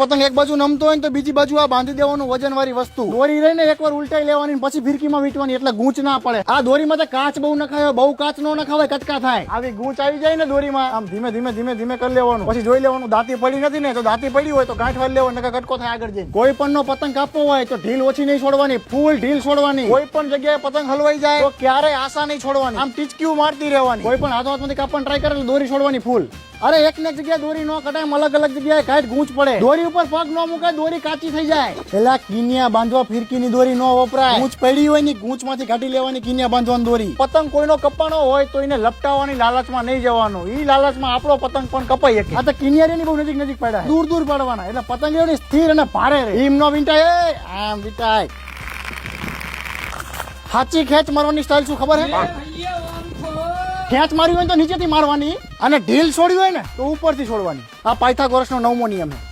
પતંગ એક બાજુ નમતો હોય ને તો બીજી બાજુ આ બાંધી દેવાનું વજન વાળી વસ્તુ દોરી રહીને એકવાર ઉલટાઈ લેવાની પછી ફિરકીમાં વીંટવાની એટલે ગૂંચ ના પડે. આ દોરીમાં તો કાચ બહુ નખાય, બહુ કાચ નો નખાવાય, કટકા થાય. આવી ગૂંચ આવી જાય ને દોરીમાં આમ ધીમે ધીમે ધીમે ધીમે કરી લેવાનું. પછી જોઈ લેવાનું દાંતી પડી નથી ને, તો દાંતી પડી હોય તો ગાંઠ વાળી લેવાનું, નકર કટકો થાય આગળ જઈને. કોઈ પણ નો પતંગ કાપવો હોય તો ઢીલ ઓછી નહીં છોડવાની, ફૂલ ઢીલ છોડવાની. કોઈ પણ જગ્યાએ પતંગ હલવાઈ જાય તો ક્યારેય આશા નહીં છોડવાની, આમ ટીચકીઓ મારતી રહેવાની. કોઈ પણ હાથમાંથી કાપવાની ટ્રાય કરે તો દોરી છોડવાની ફૂલ. અરે એક ને જગ્યાએ દોરી નો કટાય, અલગ અલગ જગ્યાએ કાંઈક ગૂંચ પડે. દોરી ઉપર પગ નો મુકાય, દોરી કાચી થઈ જાય. પેલા કિનિયા બાંધવા ફિરકીની દોરી નો વપરાય. ગૂંચ પડી હોય ને ગૂંચ માંથી કાઢી લેવાની કિનિયા બાંધવાની દોરી. પતંગ કોઈનો કપાનો હોય તો એને લપટાવવાની લાલચમાં નહીં જવાનું. ઈ લાલચમાં આપણો પતંગ પણ કપાઈ શકે. આ તો કિનિયાની બહુ નજીક નજીક પડ્યા, દૂર દૂર પાડવાના, એટલે પતંગ એવડી સ્થિર અને ભારે રહે. ઈમ નો વીંટાય, આમ વીંટાય. સાચી ખેંચ મારવાની સ્ટાઇલ શું ખબર હે? ખેંચ મારી હોય તો નીચેથી મારવાની અને ઢીલ છોડી હોય ને તો ઉપરથી છોડવાની. આ પાયથાગોરસનો 9મો નિયમ છે.